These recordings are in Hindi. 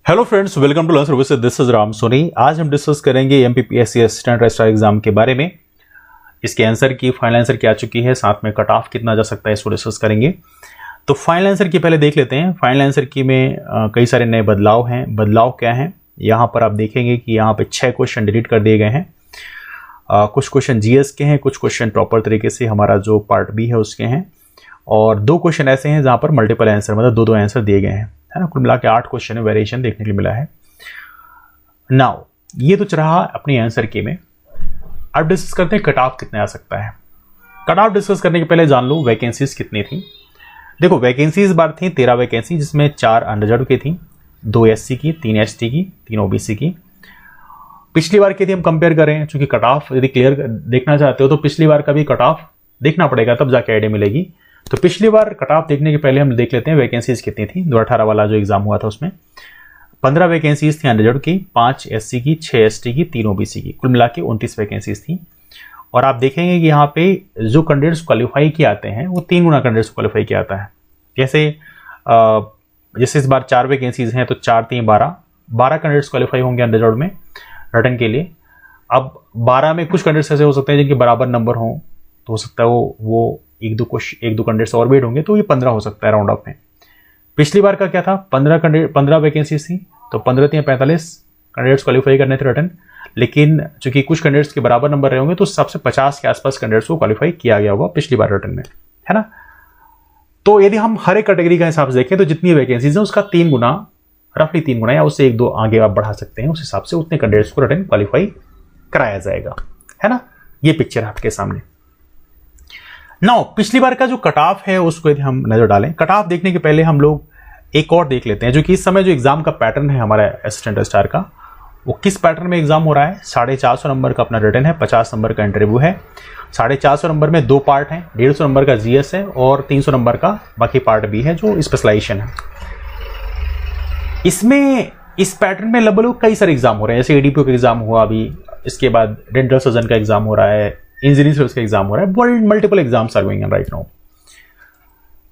Hello friends, welcome to learn services. This is Ram Soni. आज हम डिस्कस करेंगे एमपीपीएससी असिस्टेंट रजिस्ट्रार एग्जाम के बारे में। इसके आंसर की फाइनल आंसर क्या आ चुकी है, साथ में कट ऑफ कितना जा सकता है, इसको डिस्कस करेंगे। तो फाइनल आंसर की पहले देख लेते हैं। फाइनल आंसर की में कई सारे नए बदलाव हैं। बदलाव क्या हैं, यहाँ पर आप देखेंगे कि यहाँ पे 6 क्वेश्चन डिलीट कर दिए गए हैं। कुछ क्वेश्चन जीएस के हैं, कुछ क्वेश्चन प्रॉपर तरीके से हमारा जो पार्ट बी है उसके हैं, और 2 क्वेश्चन ऐसे हैं जहाँ पर मल्टीपल आंसर मतलब 2-2 आंसर दिए गए हैं, है ना। कुल मिला के 8 क्वेश्चन में वेरिएशन देखने के लिए मिला है। नाउ ये तो रहा अपनी आंसर की में। अब डिस्कस करते हैं कट ऑफ कितने आ सकता है। कट ऑफ डिस्कस करने के पहले जान लो वैकेंसीज कितनी थी। देखो वैकेंसी इस बार थी 13 वैकेंसी, जिसमें 4 अनरिजर्व की थी, 2 एससी की, 3 एसटी की, 3 ओबीसी की। पिछली बार की थी हम कंपेयर करें, चूंकि कट ऑफ यदि क्लियर देखना चाहते हो तो पिछली बार का भी कट ऑफ देखना पड़ेगा, तब जाके आइडिया मिलेगी। तो पिछली बार कट ऑफ देखने के पहले हम देख लेते हैं वैकेंसीज कितनी थी। 2018 वाला जो एग्जाम हुआ था उसमें 15 वैकेंसीज थी अनरिजर्व की, 5 एससी की, 6 एसटी की, 3 ओबीसी की। कुल मिला के 29 वैकेंसीज थी। और आप देखेंगे कि यहाँ पे जो कैंडिडेट्स क्वालिफाई किए आते हैं वो 3 गुना कैंडिडेट्स क्वालिफाई किया आता है। जैसे इस बार 4 वैकेंसीज हैं तो 4-3 12 कैंडिडेट्स क्वालिफाई होंगे अनरिजर्व में रिटर्न के लिए। अब 12 में कुछ कैंडिडेट्स ऐसे हो सकते हैं जिनके बराबर नंबर हों, तो हो सकता है वो एक दो कैंडिडेट्स और वेट होंगे, तो ये 15 हो सकता है राउंड ऑफ में। पिछली बार का क्या था, 15 वैकेंसी थी, तो 15-45 कैंडिडेट्स क्वालिफाई करने थे रिटर्न। लेकिन चूंकि कुछ कैंडिडेट्स के बराबर नंबर रहे होंगे तो सबसे 50 के आसपास कैंडिडेट्स को क्वालिफाई किया गया होगा पिछली बार रिटर्न में, है ना। तो यदि हम हर एक कैटेगरी का हिसाब से देखें तो जितनी वैकेंसीज है उसका 3 गुना, रफली 3 गुना या उससे 1-2 आगे आप बढ़ा सकते हैं, उस हिसाब से उतने कैंडिडेट्स को रिटर्न क्वालिफाई कराया जाएगा, है ना। ये पिक्चर आपके सामने। नाउ पिछली बार का जो कट ऑफ है उसको यदि हम नजर डालें, कट ऑफ देखने के पहले हम लोग एक और देख लेते हैं, जो कि इस समय जो एग्जाम का पैटर्न है हमारा असिस्टेंट रजिस्ट्रार का, वो किस पैटर्न में एग्जाम हो रहा है। 450 नंबर का अपना रिटर्न है, 50 नंबर का इंटरव्यू है। 450 नंबर में 2 पार्ट हैं, 150 नंबर का जीएस है और 300 नंबर का बाकी पार्ट बी है जो स्पेशलाइजेशन है। इसमें इस पैटर्न में लगभग कई सारे एग्जाम हो रहे हैं, जैसे एडीपीओ का एग्जाम हुआ अभी, इसके बाद डेंटल सर्जन का एग्जाम हो रहा है, इंजीनियरिंग सर्विस का एग्जाम हो रहा है, multiple exams are going on right now.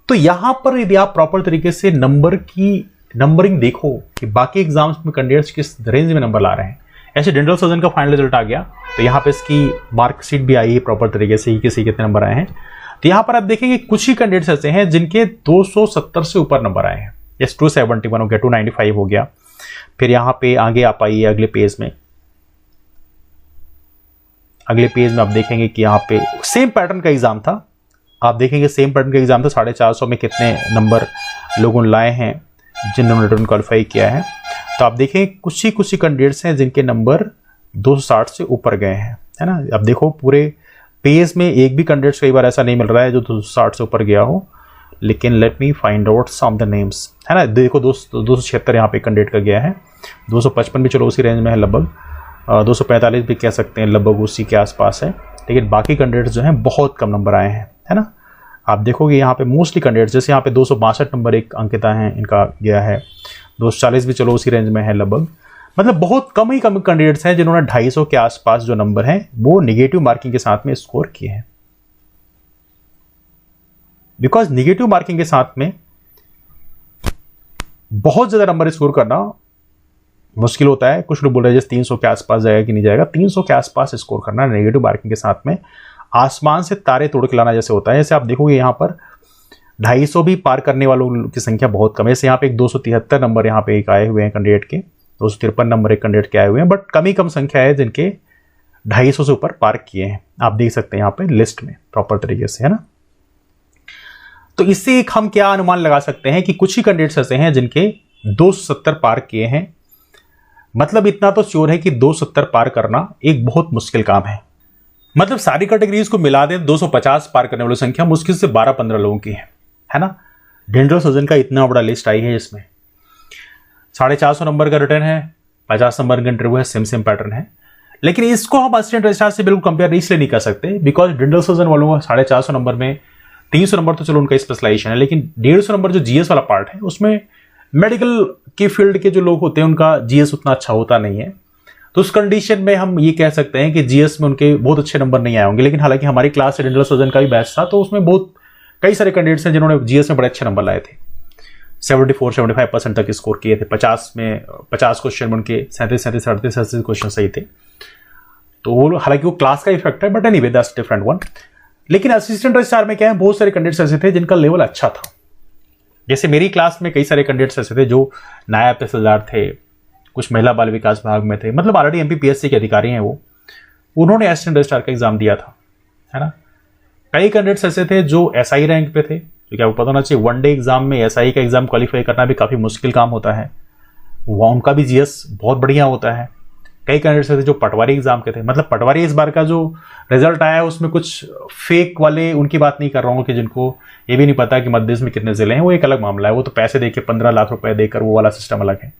तो यहां पर यदि आप प्रॉपर तरीके से नंबरिंग देखो कि बाकी एग्जाम्स में कैंडिडेट्स किस रेंज में नंबर ला रहे हैं। ऐसे डेंटल सर्जन का फाइनल रिजल्ट आ गया तो यहाँ पे इसकी मार्कशीट भी आई है प्रॉपर तरीके से, किसी कितने नंबर आए हैं। तो यहाँ पर आप देखेंगे कुछ ही कैंडिडेट्स ऐसे हैं जिनके 270 से ऊपर नंबर आए हैं। यस, 271 हो गया, 295 हो गया। फिर यहाँ पे आगे आप आइए अगले पेज में। अगले पेज में आप देखेंगे कि यहाँ पे सेम पैटर्न का एग्जाम था। आप देखेंगे सेम पैटर्न का एग्जाम था, 450 में कितने नंबर लोगों ने लाए हैं जिन्होंने रिटर्न क्वालिफाई किया है। तो आप देखेंगे कुछ ही कैंडिडेट्स हैं जिनके नंबर 260 से ऊपर गए हैं, है ना। अब देखो पूरे पेज में एक भी कैंडिडेट्स कई बार ऐसा नहीं मिल रहा है जो 260 से ऊपर गया हो, लेकिन let me find out some the names, है ना। देखो 276 यहाँ पे कैंडिडेट का गया है, 255 भी चलो उसी रेंज में है लगभग, 245 भी कह सकते हैं लगभग उसी के आसपास है। लेकिन बाकी कैंडिडेट्स जो हैं बहुत कम नंबर आए हैं, है ना। आप देखोगे यहाँ पे मोस्टली कैंडिडेट्स, जैसे यहाँ पे 262 नंबर एक अंकिता है, इनका गया है, 240 भी चलो उसी रेंज में है लगभग। मतलब बहुत कम कैंडिडेट्स हैं जिन्होंने 250 के आसपास जो नंबर हैं वो निगेटिव मार्किंग के साथ में स्कोर किए हैं। बिकॉज निगेटिव मार्किंग के साथ में बहुत ज्यादा नंबर स्कोर करना मुश्किल होता है। कुछ लोग बोल रहे हैं जैसे 300 के आसपास जाएगा कि नहीं जाएगा। 300 के आसपास स्कोर करना नेगेटिव मार्किंग के साथ में आसमान से तारे तोड़ के लाना जैसे होता है। जैसे आप देखोगे यहाँ पर 250 भी पार करने वालों की संख्या बहुत कम है। जैसे यहाँ पे एक 273 नंबर यहाँ पे एक आए हुए हैं कैंडिडेट के, 253 नंबर एक कैंडिडेट के आए हुए हैं, बट कम ही कम संख्या है जिनके 250 से ऊपर पार किए हैं। आप देख सकते हैं यहाँ पे लिस्ट में प्रॉपर तरीके से, है ना। तो इससे एक हम क्या अनुमान लगा सकते हैं कि कुछ ही कैंडिडेट्स ऐसे हैं जिनके 270 पार किए हैं। मतलब इतना तो श्योर है कि 270 पार करना एक बहुत मुश्किल काम है। मतलब सारी कैटेगरीज को मिला दें 250 पार करने वाली संख्या मुश्किल से 12-15 लोगों की है ना। डेंटल सर्जन का इतना बड़ा लिस्ट आई है, जिसमें 450 नंबर का रिटर्न है, 50 नंबर का इंटरव्यू है, सेम पैटर्न है। लेकिन इसको हम असिस्टेंट रजिस्ट्रार से बिल्कुल कंपेयर इसलिए नहीं कर सकते बिकॉज डेंटल सर्जन वालों का 450 नंबर में 300 नंबर तो चलो उनका स्पेशलाइजेशन है, लेकिन 150 नंबर जो जीएस वाला पार्ट है उसमें मेडिकल के फील्ड के जो लोग होते हैं उनका जीएस उतना अच्छा होता नहीं है। तो उस कंडीशन में हम ये कह सकते हैं कि जीएस में उनके बहुत अच्छे नंबर नहीं आए होंगे। लेकिन हालांकि हमारी क्लास से डेंटल सर्जन का भी बैच था तो उसमें बहुत कई सारे कैंडिडेट्स हैं जिन्होंने जीएस में बड़े अच्छे नंबर लाए थे। 74-75% तक स्कोर किए थे। 50 में 50 क्वेश्चन बन के 37 क्वेश्चन सही थे। तो वो हालांकि वो क्लास का इफेक्ट है, but anyway that's different one. लेकिन असिस्टेंट रजिस्ट्रार में क्या है, बहुत सारे कैंडिडेट्स ऐसे थे जिनका लेवल अच्छा था। जैसे मेरी क्लास में कई सारे कैंडिडेट्स ऐसे थे जो नायब तहसीलदार थे, कुछ महिला बाल विकास विभाग में थे, मतलब ऑलरेडी एमपीपीएससी के अधिकारी हैं वो, उन्होंने असिस्टेंट रजिस्ट्रार का एग्जाम दिया था, है ना। कई कैंडिडेट्स ऐसे थे जो एसआई रैंक पे थे, क्योंकि आपको पता होना चाहिए वन डे एग्जाम में एसआई का एग्जाम क्वालिफाई करना भी काफी मुश्किल काम होता है, वह उनका भी जीएस बहुत बढ़िया होता है। कई कैंडिडेट्स थे जो पटवारी एग्जाम के थे, मतलब पटवारी इस बार का जो रिजल्ट आया है उसमें कुछ फेक वाले, उनकी बात नहीं कर रहा हूँ कि जिनको ये भी नहीं पता कि मध्य प्रदेश में कितने जिले हैं, वो एक अलग मामला है, वो तो पैसे देके 15 लाख रुपए देकर वो वाला सिस्टम अलग है।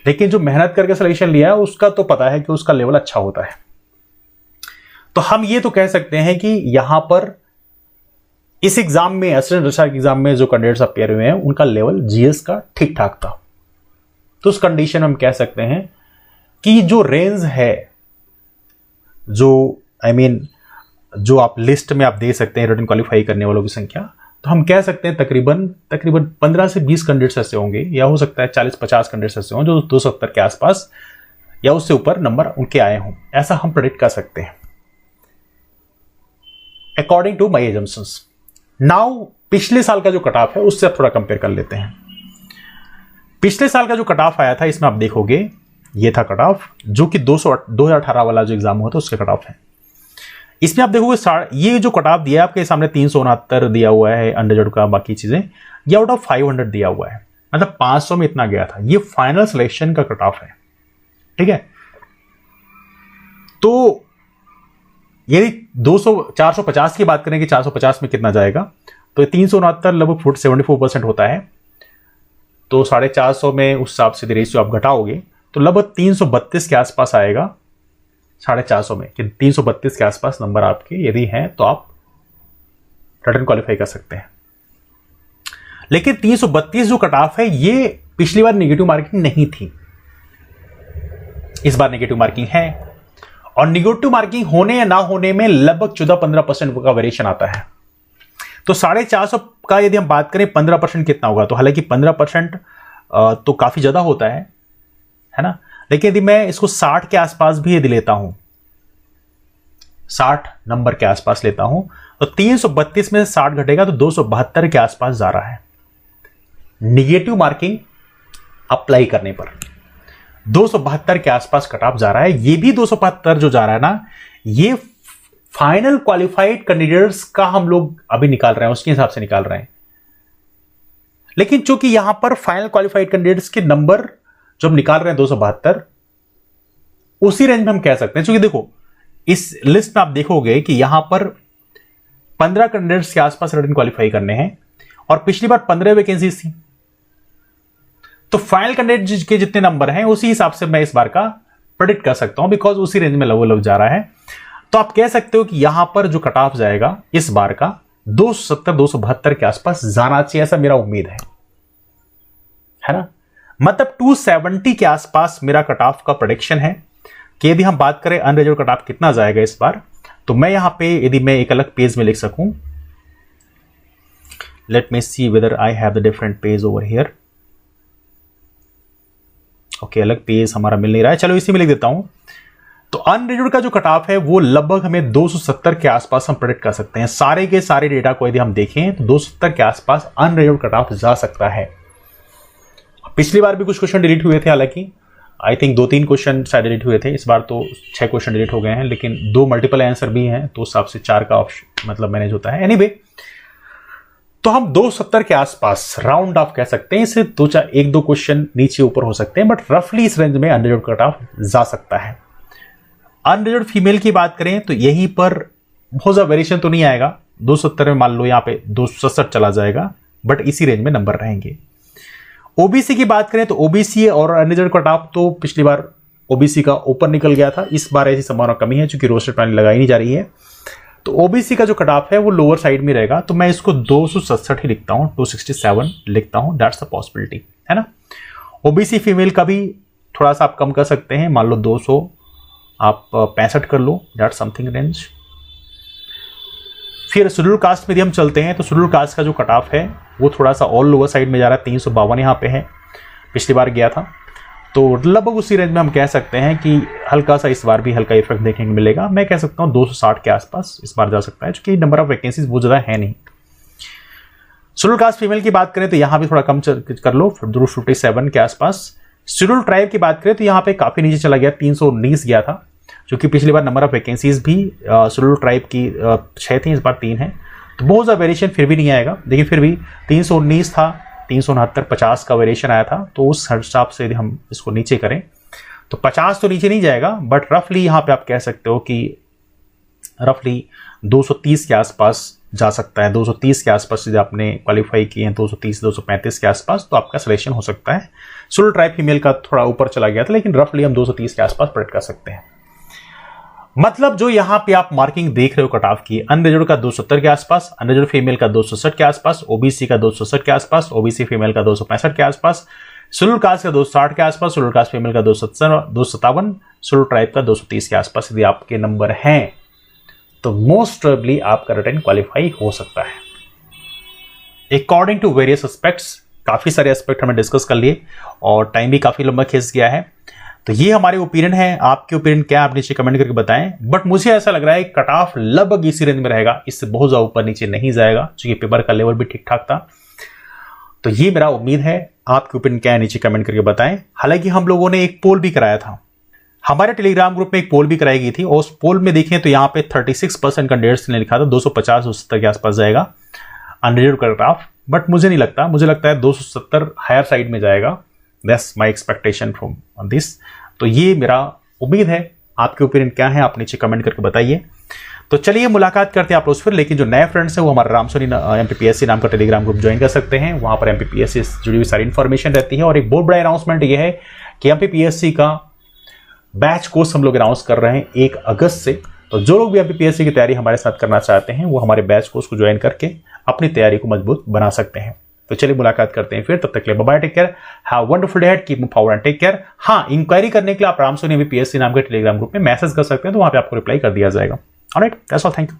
लेकिन जो मेहनत करके सिलेक्शन लिया है उसका तो पता है कि उसका लेवल अच्छा होता है। तो हम ये तो कह सकते हैं कि यहां पर इस एग्जाम में, असिस्टेंट रजिस्ट्रार के एग्जाम में जो कैंडिडेट्स अपेयर हुए हैं उनका लेवल जीएस का ठीक ठाक था। तो उस कंडीशन में हम कह सकते हैं कि जो रेंज है, जो जो आप लिस्ट में आप दे सकते हैं रिटन क्वालिफाई करने वालों की संख्या, तो हम कह सकते हैं तकरीबन 15 से 20 कैंडिडेट्स ऐसे होंगे, या हो सकता है 40-50 कैंडिडेट्स ऐसे हों जो 270 के आसपास या उससे ऊपर नंबर उनके आए हों, ऐसा हम प्रेडिक्ट कर सकते हैं according to my assumptions. Now पिछले साल का जो कट ऑफ है उससे आप थोड़ा कंपेयर कर लेते हैं। पिछले साल का जो कट ऑफ आया था, इसमें आप देखोगे ये था कट ऑफ जो कि 2018 वाला जो एग्जाम हुआ था उसके कट ऑफ है। इसमें आप देखोगे ये जो कट ऑफ दिया है आपके सामने 369 दिया हुआ है अंडरग्रेड का, बाकी चीजें ये आउट ऑफ 500 दिया हुआ है, मतलब 500 में इतना गया था। ये फाइनल सिलेक्शन का कट ऑफ है, ठीक है। तो यदि 450 की बात करें कि 450 में कितना जाएगा, तो 369 लगभग 74% होता है। तो 450 में उस हिसाब से रेशियो आप घटाओगे तो लगभग 332 के आसपास आएगा 450 में, कि 332 के आसपास नंबर आपके यदि हैं तो आप रिटन क्वालिफाई कर सकते हैं। लेकिन 332 जो कट ऑफ है ये पिछली बार नेगेटिव मार्किंग नहीं थी, इस बार नेगेटिव मार्किंग है। और नेगेटिव मार्किंग होने या ना होने में लगभग 14-15% का वेरिएशन आता है। तो 450 का यदि हम बात करें 15% कितना होगा, तो हालांकि 15% तो काफी ज्यादा होता है ना। लेकिन यदि मैं इसको 60 के आसपास भी यदि लेता हूं, 60 नंबर के आसपास लेता हूं, तो 332 में से 60 घटेगा तो 272 के आसपास जा रहा है निगेटिव मार्किंग अप्लाई करने पर। 272 के आसपास कट ऑफ जा रहा है। ये भी 272 जो जा रहा है ना, ये फाइनल क्वालिफाइड कैंडिडेट्स का हम लोग अभी निकाल रहे हैं, उसके हिसाब से निकाल रहे हैं। लेकिन चूंकि यहां पर फाइनल क्वालिफाइड कैंडिडेट्स के नंबर जो हम निकाल रहे हैं 272, उसी रेंज में हम कह सकते हैं। क्योंकि देखो इस लिस्ट में आप देखोगे कि यहां पर 15 कैंडिडेट्स के आसपास रिटन क्वालिफाई करने हैं और पिछली बार 15 वैकेंसीज थी। तो फाइनल कैंडिडेट के जितने नंबर हैं उसी हिसाब से मैं इस बार का प्रेडिक्ट कर सकता हूं, बिकॉज उसी रेंज में लगभग जा रहा है। तो आप कह सकते हो कि यहां पर जो कट ऑफ जाएगा इस बार का 270-272 के आसपास जाना चाहिए, ऐसा मेरा उम्मीद है ना। मतलब 270 के आसपास मेरा कट ऑफ का प्रेडिक्शन है कि यदि हम बात करें अनरिजर्व कट ऑफ कितना जाएगा इस बार, तो मैं यहां पे यदि मैं एक अलग पेज में लिख सकूं, let me see whether I have the different page over here. Okay, अलग पेज हमारा मिल नहीं रहा है, चलो इसी में लिख देता हूं। तो अनरिजर्व का जो कट ऑफ है वो लगभग हमें 270 के आसपास हम प्रेडिक्ट कर सकते हैं। सारे के सारे डेटा को यदि हम देखें तो 270 के आसपास अनरिजर्व कट ऑफ जा सकता है। पिछली बार भी कुछ क्वेश्चन डिलीट हुए थे, हालांकि आई थिंक 2-3 क्वेश्चन शायद डिलीट हुए थे, इस बार तो 6 क्वेश्चन डिलीट हो गए हैं, लेकिन 2 मल्टीपल आंसर भी हैं तो उस हिसाब से 4 का ऑप्शन मतलब मैनेज होता है। एनीवे, तो हम 270 के आसपास राउंड ऑफ कह सकते हैं। इससे 1-2 क्वेश्चन नीचे ऊपर हो सकते हैं, बट रफली इस रेंज में अनरिजर्व कट ऑफ जा सकता है। अनरिजर्व फीमेल की बात करें तो यहीं पर बहुत ज्यादा वेरिएशन तो नहीं आएगा, 270 में मान लो यहाँ पे 267 चला जाएगा, बट इसी रेंज में नंबर रहेंगे। ओबीसी की बात करें तो ओबीसी और अनरिजर्व कट ऑफ तो पिछली बार ओबीसी का ऊपर निकल गया था, इस बार ऐसी संभावना कमी है क्योंकि रोस्टर प्लानिंग लगाई नहीं जा रही है। तो ओबीसी का जो कट ऑफ है वो लोअर साइड में रहेगा, तो मैं इसको 267 ही लिखता हूं, 267 लिखता हूं, दैट्स अ पॉसिबिलिटी, है ना। ओबीसी फीमेल का भी थोड़ा सा आप कम कर सकते हैं, मान लो 200 आप 65 कर लो, दैट्स समथिंग रेंज। फिर शेड्यूल कास्ट में यदि हम चलते हैं तो शेड्यूल कास्ट का जो कट ऑफ है वो थोड़ा सा और लोअर साइड में जा रहा है, 352 यहाँ पे है, पिछली बार गया था। तो लगभग उसी रेंज में हम कह सकते हैं कि हल्का सा इस बार भी हल्का इफेक्ट देखने को मिलेगा। मैं कह सकता हूँ 260 के आसपास इस बार जा सकता है, क्योंकि नंबर ऑफ वैकेंसीज बहुत ज़्यादा है नहीं। शेड्यूल कास्ट फीमेल की बात करें तो यहाँ भी थोड़ा कम कर लो, 57 के आसपास। शेड्यूल ट्राइब की बात करें तो यहाँ पे काफ़ी नीचे चला गया, 319 गया था, जो कि पिछली बार नंबर ऑफ वैकेंसीज भी शेड्यूल ट्राइब की 6 थी, इस बार 3 है। तो बहुत ज़्यादा वेरिएशन फिर भी नहीं आएगा, लेकिन फिर भी 319 था, 369, 50 का वेरिएशन आया था। तो उस हिसाब से यदि हम इसको नीचे करें तो 50 तो नीचे नहीं जाएगा, बट रफली यहाँ पे आप कह सकते हो कि रफली 230 के आसपास जा सकता है। 230 के आसपास यदि आपने क्वालिफाई किए हैं, 230 235 के आसपास, तो आपका सिलेक्शन हो सकता है। शेड्यूल ट्राइब फीमेल का थोड़ा ऊपर चला गया था, लेकिन रफली हम 230 के आसपास प्रेडिक्ट कर सकते हैं। मतलब जो यहाँ पे आप मार्किंग देख रहे हो कट ऑफ की, अनरिजर्व्ड का 270 के आसपास, अनरिजर्व्ड फीमेल का 267 के आसपास, ओबीसी का 267 के आसपास, ओबीसी फीमेल का 265 के आसपास, शेड्यूल कास्ट का 260 के आसपास, शेड्यूल कास्ट फीमेल का 257, शेड्यूल ट्राइब का 230 के आसपास यदि आपके नंबर हैं तो मोस्ट प्रोबेबली आपका रिटर्न क्वालिफाई हो सकता है। अकॉर्डिंग टू वेरियस एस्पेक्ट्स, काफी सारे एस्पेक्ट हमने डिस्कस कर लिए और टाइम भी काफी लंबा खींच गया है। तो ये हमारे ओपिनियन है, आपके ओपिनियन क्या आप नीचे कमेंट करके बताएं। बट मुझे ऐसा लग रहा है कट ऑफ लगभग इसी रेंज में रहेगा, इससे बहुत ज्यादा ऊपर नीचे नहीं जाएगा, क्योंकि पेपर का लेवल भी ठीक ठाक था। तो ये मेरा उम्मीद है, आपके ओपिनियन क्या है नीचे कमेंट करके बताएं। हालांकि हम लोगों ने एक पोल भी कराया था, हमारे टेलीग्राम ग्रुप में एक पोल भी कराई गई थी, और उस पोल में देखें तो यहाँ पे 36% कैंडिडेट्स ने लिखा था 250-270 के आसपास जाएगा अनरिजर्व्ड कट ऑफ। बट मुझे नहीं लगता, मुझे लगता है 270 हायर साइड में जाएगा। That's my expectation from this. तो ये मेरा उम्मीद है, आपके ओपिनियन क्या है आप नीचे कमेंट करके बताइए। तो चलिए मुलाकात करते हैं आप लोग फिर, लेकिन जो नए फ्रेंड्स हैं वो हमारा रामसोनी MPPSC नाम का टेलीग्राम ग्रुप ज्वाइन कर सकते हैं। वहां पर MPPSC से जुड़ी हुई सारी इन्फॉर्मेशन रहती है। और एक बहुत बड़ा अनाउंसमेंट ये है कि MPPSC का बैच कोर्स हम लोग अनाउंस कर रहे हैं 1 अगस्त से। तो जो लोग भी MPPSC की तैयारी हमारे साथ करना चाहते हैं वो हमारे बैच कोर्स को ज्वाइन करके अपनी तैयारी को मजबूत बना सकते हैं। तो चलिए मुलाकात करते हैं फिर, तब तक के लिए bye bye, take care, have wonderful day ahead, keep moving forward and take care. हाँ, इंक्वायरी करने के लिए आप रामसोनी MPPSC नाम के टेलीग्राम ग्रुप में मैसेज कर सकते हैं, तो वहां पे आपको रिप्लाई कर दिया जाएगा। Alright, that's all, thank you.